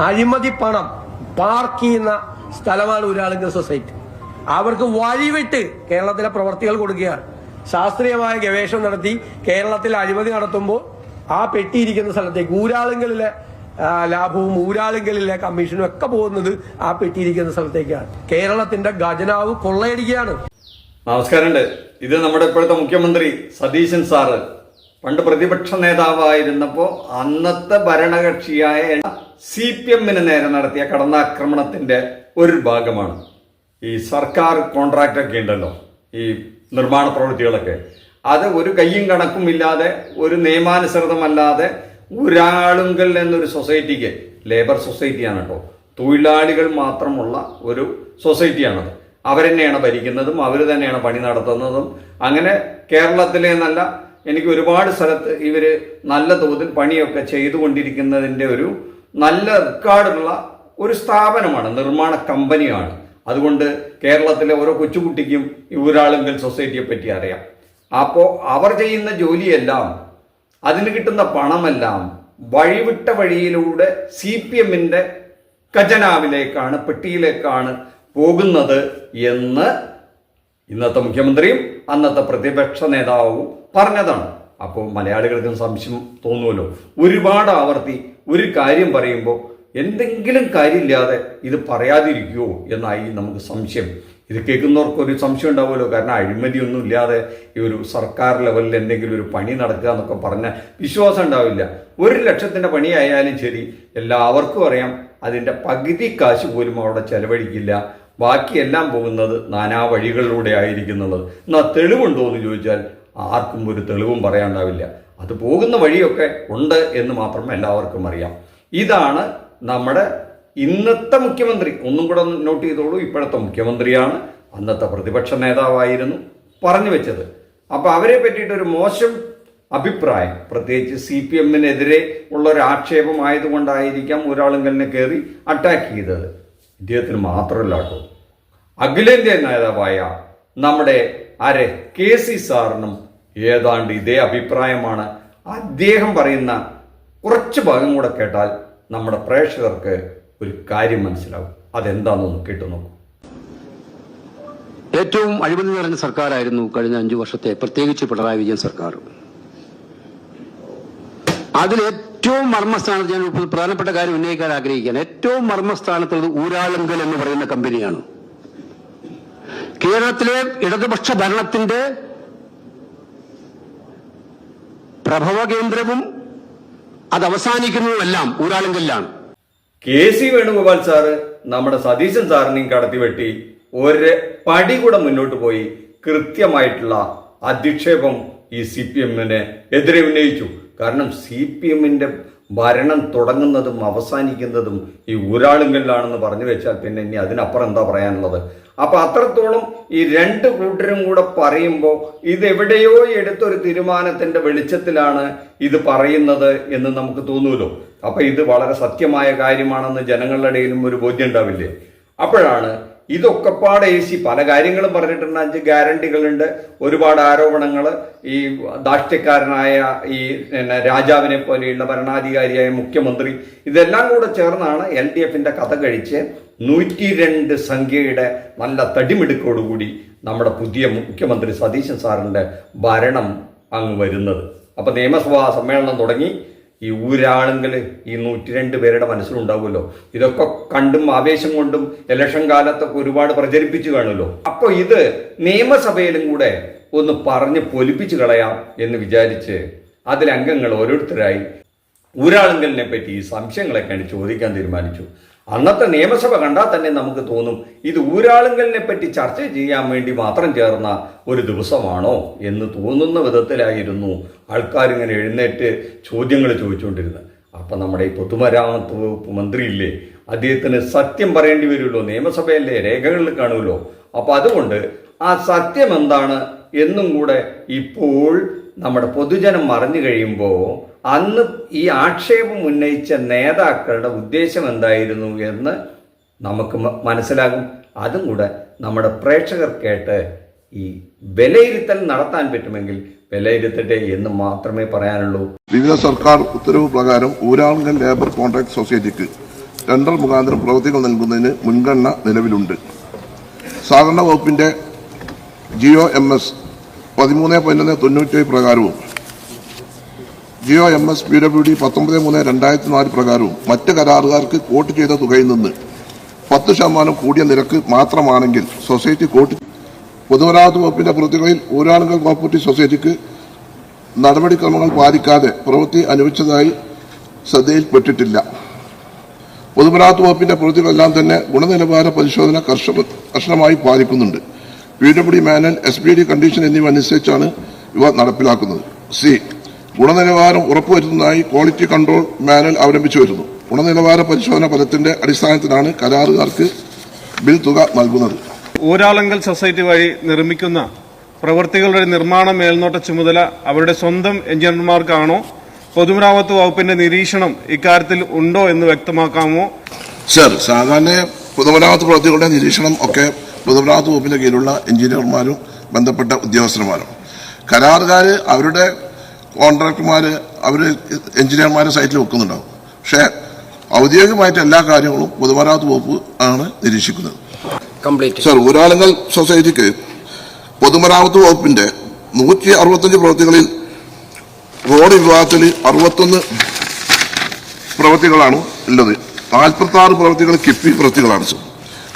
അഴിമതി പണം പാർക്ക് ചെയ്യുന്ന സ്ഥലമാണ് ഊരാളുങ്കൽ സൊസൈറ്റി. അവർക്ക് വഴിവിട്ട് കേരളത്തിലെ പ്രവർത്തികൾ കൊടുക്കുകയാണ്. ശാസ്ത്രീയമായ ഗവേഷണം നടത്തി കേരളത്തിൽ അഴിമതി നടത്തുമ്പോൾ ആ പെട്ടിയിരിക്കുന്ന സ്ഥലത്തേക്ക് ഊരാളുങ്കലിലെ ലാഭവും ഊരാളുങ്കലിലെ കമ്മീഷനും ഒക്കെ പോകുന്നത് ആ പെട്ടിയിരിക്കുന്ന സ്ഥലത്തേക്കാണ്. കേരളത്തിന്റെ ഖജനാവ് കൊള്ളയടിക്കുകയാണ്. നമസ്കാരമുണ്ട്. ഇത് നമ്മുടെ ഇപ്പോഴത്തെ മുഖ്യമന്ത്രി സതീശൻ സാറ് പണ്ട് പ്രതിപക്ഷ നേതാവായിരുന്നപ്പോൾ അന്നത്തെ ഭരണകക്ഷിയായ CPM-ന് നേരെ നടത്തിയ കടന്നാക്രമണത്തിന്റെ ഒരു ഭാഗമാണ് ഈ സർക്കാർ കോൺട്രാക്ട് ഒക്കെ ഉണ്ടല്ലോ, ഈ നിർമ്മാണ പ്രവൃത്തികളൊക്കെ. അത് ഒരു കയ്യും കണക്കും ഇല്ലാതെ, ഒരു നിയമാനുസൃതമല്ലാതെ ഊരാളുങ്കൽ എന്നൊരു സൊസൈറ്റിക്ക്, ലേബർ സൊസൈറ്റിയാണ് കേട്ടോ, തൊഴിലാളികൾ മാത്രമുള്ള ഒരു സൊസൈറ്റിയാണത്. അവരെന്നെയാണ് ഭരിക്കുന്നതും അവർ തന്നെയാണ് പണി നടത്തുന്നതും. അങ്ങനെ കേരളത്തിലെ നല്ല എനിക്ക് ഒരുപാട് സ്ഥലത്ത് ഇവർ നല്ല തോതിൽ പണിയൊക്കെ ചെയ്തുകൊണ്ടിരിക്കുന്നതിൻ്റെ ഒരു നല്ല റെക്കോർഡുള്ള ഒരു സ്ഥാപനമാണ്, നിർമ്മാണ കമ്പനിയാണ്. അതുകൊണ്ട് കേരളത്തിലെ ഓരോ കൊച്ചുകുട്ടിക്കും ഈ ഊരാളുങ്കൽ സൊസൈറ്റിയെ പറ്റി അറിയാം. അപ്പോൾ അവർ ചെയ്യുന്ന ജോലിയെല്ലാം, അതിന് കിട്ടുന്ന പണമെല്ലാം വഴിവിട്ട വഴിയിലൂടെ CPM-ന്റെ ഖജനാവിലേക്കാണ്, പെട്ടിയിലേക്കാണ് പോകുന്നത് എന്ന് ഇന്നത്തെ മുഖ്യമന്ത്രിയും അന്നത്തെ പ്രതിപക്ഷ നേതാവും പറഞ്ഞതാണ്. അപ്പോൾ മലയാളികൾക്കും സംശയം തോന്നുമല്ലോ. ഒരുപാട് ആവർത്തി ഒരു കാര്യം പറയുമ്പോൾ എന്തെങ്കിലും കാര്യമില്ലാതെ ഇത് പറയാതിരിക്കുമോ എന്നായി നമുക്ക് സംശയം. ഇത് കേൾക്കുന്നവർക്ക് ഒരു സംശയം ഉണ്ടാവുമല്ലോ. കാരണം അഴിമതിയൊന്നും ഇല്ലാതെ ഈ ഒരു സർക്കാർ ലെവലിൽ എന്തെങ്കിലും ഒരു പണി നടക്കുക എന്നൊക്കെ പറഞ്ഞാൽ വിശ്വാസം ഉണ്ടാവില്ല. 1,00,000-ന്റെ പണിയായാലും ശരി, എല്ലാവർക്കും അറിയാം അതിൻ്റെ പകുതി കാശ് പോലും അവിടെ ചെലവഴിക്കില്ല. ബാക്കിയെല്ലാം പോകുന്നത് നാനാ വഴികളിലൂടെ ആയിരിക്കുന്നുള്ളത്. എന്നാൽ തെളിവുണ്ടോ എന്ന് ചോദിച്ചാൽ ആർക്കും ഒരു തെളിവും പറയാനുണ്ടാവില്ല. അത് പോകുന്ന വഴിയൊക്കെ ഉണ്ട് എന്ന് മാത്രം എല്ലാവർക്കും അറിയാം. ഇതാണ് നമ്മുടെ ഇന്നത്തെ മുഖ്യമന്ത്രി. ഒന്നും കൂടെ നോട്ട് ചെയ്തോളൂ, ഇപ്പോഴത്തെ മുഖ്യമന്ത്രിയാണ്, അന്നത്തെ പ്രതിപക്ഷ നേതാവായിരുന്നു പറഞ്ഞു വെച്ചത്. അപ്പോൾ അവരെ പറ്റിയിട്ടൊരു മോശം അഭിപ്രായം, പ്രത്യേകിച്ച് CPM-നെതിരെ ഉള്ള ഒരു ആക്ഷേപമായതുകൊണ്ടായിരിക്കാം ഊരാളുങ്കലിനെ കയറി അറ്റാക്ക് ചെയ്തത്. ഇദ്ദേഹത്തിന് മാത്രമല്ല കേട്ടോ, അഖിലേന്ത്യാ നേതാവായ നമ്മുടെ KC സാറിനും ഏതാണ്ട് ഇതേ അഭിപ്രായമാണ്. അദ്ദേഹം പറയുന്ന കുറച്ച് ഭാഗം കൂടെ കേട്ടാൽ നമ്മുടെ പ്രേക്ഷകർക്ക് ഒരു കാര്യം മനസ്സിലാവും. അതെന്താണെന്ന് കേട്ടു നോക്കൂ. ഏറ്റവും അഴിമതി നിറഞ്ഞ സർക്കാരായിരുന്നു കഴിഞ്ഞ 5 വർഷത്തെ, പ്രത്യേകിച്ച് പിണറായി വിജയൻ സർക്കാർ. അതിൽ ഏറ്റവും മർമ്മസ്ഥാനത്ത് ഞാൻ പ്രധാനപ്പെട്ട കാര്യം ഉന്നയിക്കാൻ ആഗ്രഹിക്കുകയാണ്. ഏറ്റവും മർമ്മസ്ഥാനത്തുള്ളത് ഊരാളുങ്കൽ എന്ന് പറയുന്ന കമ്പനിയാണ്. കേരളത്തിലെ ഇടതുപക്ഷ ഭരണത്തിന്റെ പ്രഭവ കേന്ദ്രവും അത് അവസാനിക്കുന്നതുമെല്ലാം ഊരാളുങ്കലിലാണ്. KC വേണുഗോപാൽ സാറ് നമ്മുടെ സതീശൻ സാറിനെയും കടത്തിവെട്ടി ഒരു പടി കൂടെ മുന്നോട്ട് പോയി കൃത്യമായിട്ടുള്ള അധിക്ഷേപം ഈ CPM-ന് എതിരെ ഉന്നയിച്ചു. കാരണം CPM-ന്റെ ഭരണം തുടങ്ങുന്നതും അവസാനിക്കുന്നതും ഈ ഊരാളുങ്കലിലാണെന്ന് പറഞ്ഞു വെച്ചാൽ പിന്നെ ഇനി അതിനപ്പുറം എന്താ പറയാനുള്ളത്? അപ്പൊ അത്രത്തോളം ഈ രണ്ട് കൂട്ടരും കൂടെ പറയുമ്പോൾ ഇതെവിടെയോ എടുത്തൊരു തീരുമാനത്തിന്റെ വെളിച്ചത്തിലാണ് ഇത് പറയുന്നത് എന്ന് നമുക്ക് തോന്നുമല്ലോ. അപ്പൊ ഇത് വളരെ സത്യമായ കാര്യമാണെന്ന് ജനങ്ങളുടെ ഇടയിലും ഒരു ബോധ്യം ഉണ്ടാവില്ലേ? അപ്പോഴാണ് ഇതൊക്കെ പാടെ പല കാര്യങ്ങളും പറഞ്ഞിട്ടുണ്ട്. 5 ഗ്യാരണ്ടികളുണ്ട്, ഒരുപാട് ആരോപണങ്ങൾ. ഈ ദാഷ്ട്യക്കാരനായ ഈ രാജാവിനെ പോലെയുള്ള ഭരണാധികാരിയായ മുഖ്യമന്ത്രി, ഇതെല്ലാം കൂടെ ചേർന്നാണ് LDF-ന്റെ കഥ കഴിച്ച് 102 സംഖ്യയുടെ നല്ല തടിമിടുക്കോടുകൂടി നമ്മുടെ പുതിയ മുഖ്യമന്ത്രി സതീശൻ സാറിന്റെ ഭരണം അങ്ങ് വരുന്നത്. അപ്പൊ നിയമസഭാ സമ്മേളനം തുടങ്ങി. ഈ ഊരാളുങ്കൽ ഈ 102 പേരുടെ മനസ്സിലുണ്ടാവുമല്ലോ. ഇതൊക്കെ കണ്ടും ആവേശം കൊണ്ടും ഇലക്ഷൻ കാലത്തൊക്കെ ഒരുപാട് പ്രചരിപ്പിച്ചു കാണുമല്ലോ. അപ്പോൾ ഇത് നിയമസഭയിലും കൂടെ ഒന്ന് പറഞ്ഞ് പൊലിപ്പിച്ചു കളയാം എന്ന് വിചാരിച്ച് അതിലംഗങ്ങൾ ഓരോരുത്തരായി ഊരാളുങ്കലിനെ പറ്റി ഈ സംശയങ്ങളൊക്കെയാണ് ചോദിക്കാൻ തീരുമാനിച്ചു. അന്നത്തെ നിയമസഭ കണ്ടാൽ തന്നെ നമുക്ക് തോന്നും ഇത് ഊരാളുങ്കലിനെ പറ്റി ചർച്ച ചെയ്യാൻ വേണ്ടി മാത്രം ചേർന്ന ഒരു ദിവസമാണോ എന്ന് തോന്നുന്ന വിധത്തിലായിരുന്നു ആൾക്കാരിങ്ങനെ എഴുന്നേറ്റ് ചോദ്യങ്ങൾ ചോദിച്ചുകൊണ്ടിരുന്നത്. അപ്പം നമ്മുടെ ഈ പൊതുമരാമത്ത് വകുപ്പ് മന്ത്രിയില്ലേ, അദ്ദേഹത്തിന് സത്യം പറയേണ്ടി വരുമല്ലോ, നിയമസഭയിലെ രേഖകളിൽ കാണുമല്ലോ. അപ്പം അതുകൊണ്ട് ആ സത്യം എന്താണ് എന്നും കൂടെ ഇപ്പോൾ നമ്മുടെ പൊതുജനം അറിഞ്ഞു കഴിയുമ്പോൾ അന്ന് ഈ ആക്ഷേപം ഉന്നയിച്ച നേതാക്കളുടെ ഉദ്ദേശം എന്തായിരുന്നു എന്ന് നമുക്ക് മനസ്സിലാകും. അതും കൂടെ നമ്മുടെ പ്രേക്ഷകർ കേട്ട് ഈ വിലയിരുത്തൽ നടത്താൻ പറ്റുമെങ്കിൽ വിലയിരുത്തട്ടെ എന്ന് മാത്രമേ പറയാനുള്ളൂ. വിവിധ സർക്കാർ ഉത്തരവ് പ്രകാരം ഊരാളുങ്കൽ ലേബർ കോൺട്രാക്ട് സൊസൈറ്റിക്ക് ടെൻഡർ മുഖാന്തരം പ്രവൃത്തികൾ നൽകുന്നതിന് മുൻഗണന നിലവിലുണ്ട്. സഹകരണ വകുപ്പിന്റെ GOMS 13/11/97 പ്രകാരവും GOMS PWD 19/3/2004 പ്രകാരവും മറ്റ് കരാറുകാർക്ക് കോട്ട് ചെയ്ത തുകയിൽ നിന്ന് 10% കൂടിയ നിരക്ക് മാത്രമാണെങ്കിൽ സൊസൈറ്റി കോട്ട്. പൊതുമരാമത്ത് വകുപ്പിന്റെ പ്രവൃത്തികളിൽ ഊരാളുങ്കൽ കോപ്പറേറ്റീവ് സൊസൈറ്റിക്ക് നടപടിക്രമങ്ങൾ പാലിക്കാതെ പ്രവൃത്തി അനുവദിച്ചതായി ശ്രദ്ധയിൽപ്പെട്ടിട്ടില്ല. പൊതുമരാമത്ത് വകുപ്പിന്റെ പ്രവൃത്തികളെല്ലാം തന്നെ ഗുണനിലവാര പരിശോധന കർശനമായി പാലിക്കുന്നുണ്ട്. PWD മാനുവൽ, SPD കണ്ടീഷൻ എന്നിവ അനുസരിച്ചാണ് ഇവ നടപ്പിലാക്കുന്നത്. ഗുണനിലവാരം ഉറപ്പുവരുത്തുന്നതായി ക്വാളിറ്റി കൺട്രോൾ മാനുവൽ അവലംബിച്ചു വരുന്നു. ഗുണനിലവാര പരിശോധന ഫലത്തിന്റെ അടിസ്ഥാനത്തിലാണ് കരാറുകാർക്ക് ബിൽ തുക നൽകുന്നത്. ഊരാളുങ്കൽ സൊസൈറ്റി വഴി നിർമ്മിക്കുന്ന പ്രവൃത്തികളുടെ നിർമ്മാണ മേൽനോട്ട ചുമതല അവരുടെ സ്വന്തം എഞ്ചിനീയർമാർക്കാണോ? പൊതുമരാമത്ത് വകുപ്പിന്റെ നിരീക്ഷണം ഇക്കാര്യത്തിൽ ഉണ്ടോ എന്ന് വ്യക്തമാക്കാമോ? സർ, സാധാരണ പൊതുമരാമത്ത് പ്രവൃത്തികളുടെ നിരീക്ഷണം ഒക്കെ പൊതുമരാമത്ത് വകുപ്പിന്റെ കീഴിലുള്ള എഞ്ചിനീയർമാരും ബന്ധപ്പെട്ട ഉദ്യോഗസ്ഥന്മാരും, കരാറുകാർ അവരുടെ കോൺട്രാക്ടർമാർ അവർ എഞ്ചിനീയർമാരെ സൈറ്റിൽ വെക്കുന്നുണ്ടാവും. പക്ഷേ ഔദ്യോഗികമായിട്ട് എല്ലാ കാര്യങ്ങളും പൊതുമരാമത്ത് വകുപ്പ് ആണ് നിരീക്ഷിക്കുന്നത്. സർ, ഊരാളുങ്കൽ സൊസൈറ്റിക്ക് പൊതുമരാമത്ത് വകുപ്പിന്റെ 165 പ്രവൃത്തികളിൽ റോഡ് വിഭാഗത്തിൽ 61 പ്രവൃത്തികളാണ് ഉള്ളത്. 46 പ്രവൃത്തികൾ കിഫ്ബി പ്രവൃത്തികളാണ്. സർ,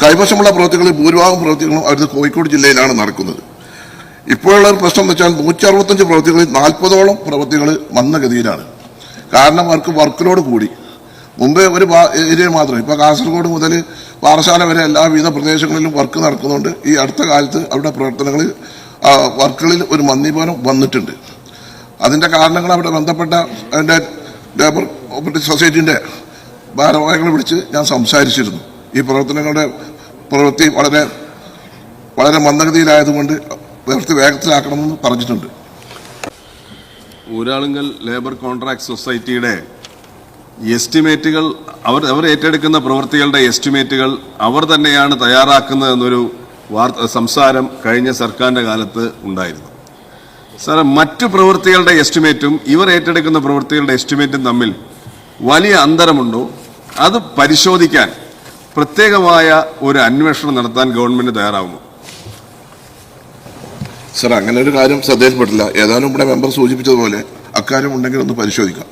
കൈവശമുള്ള പ്രവൃത്തികളിൽ ഭൂരിഭാഗം പ്രവൃത്തികളും അവരുടെ കോഴിക്കോട് ജില്ലയിലാണ് നടക്കുന്നത്. ഇപ്പോഴുള്ള ഒരു പ്രശ്നം എന്ന് വെച്ചാൽ 165 പ്രവൃത്തികളിൽ 40ഓളം പ്രവൃത്തികൾ മന്ദഗതിയിലാണ്. കാരണം അവർക്ക് വർക്കിലോട് കൂടി. മുമ്പ് ഒരു ഏരിയ മാത്രം, ഇപ്പൊ കാസർഗോഡ് മുതൽ പാറശാല വരെ എല്ലാവിധ പ്രദേശങ്ങളിലും വർക്ക് നടക്കുന്നുണ്ട്. ഈ അടുത്ത കാലത്ത് അവരുടെ പ്രവർത്തനങ്ങളിൽ വർക്കുകളിൽ ഒരു മന്ദീഭവനം വന്നിട്ടുണ്ട്. അതിന്റെ കാരണങ്ങൾ അവിടെ ബന്ധപ്പെട്ട അതിന്റെ ലേബർ കോപ്പറേറ്റീവ് സൊസൈറ്റിന്റെ ഭാരവാഹികളെ വിളിച്ച് ഞാൻ സംസാരിച്ചിരുന്നു. ഈ പ്രവൃത്തി വളരെ വളരെ മന്ദഗതിയിലായതുകൊണ്ട് പ്രവൃത്തി വേഗത്തിലാക്കണമെന്ന് പറഞ്ഞിട്ടുണ്ട്. ഊരാളുങ്കൽ ലേബർ കോൺട്രാക്ട് സൊസൈറ്റിയുടെ എസ്റ്റിമേറ്റുകൾ അവർ ഏറ്റെടുക്കുന്ന പ്രവൃത്തികളുടെ എസ്റ്റിമേറ്റുകൾ അവർ തന്നെയാണ് തയ്യാറാക്കുന്നതെന്നൊരു സംസാരം കഴിഞ്ഞ സർക്കാരിന്റെ കാലത്ത് ഉണ്ടായിരുന്നു. സാർ, മറ്റു പ്രവൃത്തികളുടെ എസ്റ്റിമേറ്റും ഇവർ ഏറ്റെടുക്കുന്ന പ്രവൃത്തികളുടെ എസ്റ്റിമേറ്റും തമ്മിൽ വലിയ അന്തരമുണ്ടോ? അത് പരിശോധിക്കാൻ പ്രത്യേകമായ ഒരു അന്വേഷണം നടത്താൻ ഗവൺമെന്റ് തയ്യാറാവുമോ? സർ, അങ്ങനെ ഒരു കാര്യം ശ്രദ്ധയിൽപ്പെട്ടില്ല. ഏതാനും ഇവിടെ മെമ്പർ സൂചിപ്പിച്ചതുപോലെ അക്കാര്യം ഉണ്ടെങ്കിൽ ഒന്ന് പരിശോധിക്കാം.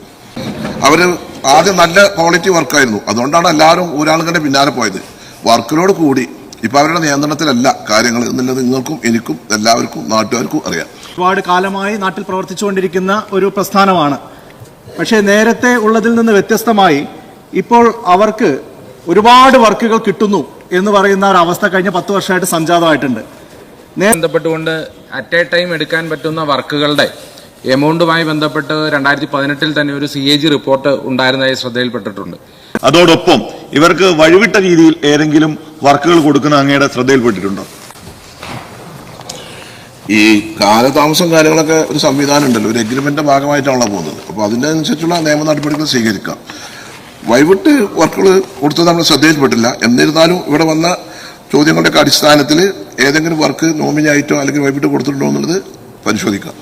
അവര് ആദ്യം നല്ല ക്വാളിറ്റി വർക്കായിരുന്നു, അതുകൊണ്ടാണ് എല്ലാവരും ഊരാളുകളുടെ പിന്നാലെ പോയത്. വർക്കിനോട് കൂടി ഇപ്പൊ അവരുടെ നിയന്ത്രണത്തിലല്ല കാര്യങ്ങൾ എന്നുള്ളത് നിങ്ങൾക്കും എനിക്കും എല്ലാവർക്കും നാട്ടുകാർക്കും അറിയാം. ഒരുപാട് കാലമായി നാട്ടിൽ പ്രവർത്തിച്ചുകൊണ്ടിരിക്കുന്ന ഒരു പ്രസ്ഥാനമാണ്. പക്ഷേ നേരത്തെ ഉള്ളതിൽ നിന്ന് വ്യത്യസ്തമായി ഇപ്പോൾ അവർക്ക് ഒരുപാട് വർക്കുകൾ കിട്ടുന്നു എന്ന് പറയുന്ന ഒരു അവസ്ഥ കഴിഞ്ഞ 10 വർഷമായിട്ട് സംജാതമായിട്ടുണ്ട്. ബന്ധപ്പെട്ടുകൊണ്ട് അറ്റ് എ ടൈം എടുക്കാൻ പറ്റുന്ന വർക്കുകളുടെ എമൗണ്ടുമായി ബന്ധപ്പെട്ട് 2018 തന്നെ ഒരു CAG റിപ്പോർട്ട് ഉണ്ടായിരുന്നതായി ശ്രദ്ധയിൽപ്പെട്ടിട്ടുണ്ട്. അതോടൊപ്പം ഇവർക്ക് വഴിവിട്ട രീതിയിൽ ഏതെങ്കിലും വർക്കുകൾ കൊടുക്കുന്ന അങ്ങയുടെ ശ്രദ്ധയിൽപ്പെട്ടിട്ടുണ്ടോ? ഈ കാലതാമസം കാര്യങ്ങളൊക്കെ ഒരു സംവിധാനം ഉണ്ടല്ലോ, ഒരു എഗ്രിമെന്റിന്റെ ഭാഗമായിട്ടാണല്ലോ പോകുന്നത്. അപ്പൊ അതിന്റെ അനുസരിച്ചുള്ള നിയമ നടപടികൾ സ്വീകരിക്കാം. വൈവിട്ട് വർക്കുകൾ കൊടുത്തത് നമ്മൾ ശ്രദ്ധയിൽപ്പെട്ടില്ല. എന്നിരുന്നാലും ഇവിടെ വന്ന ചോദ്യങ്ങളുടെ അടിസ്ഥാനത്തിൽ ഏതെങ്കിലും വർക്ക് നോമിനി ആയിട്ടോ അല്ലെങ്കിൽ വൈവിട്ട് കൊടുത്തിട്ടുണ്ടോ എന്നുള്ളത് പരിശോധിക്കാം.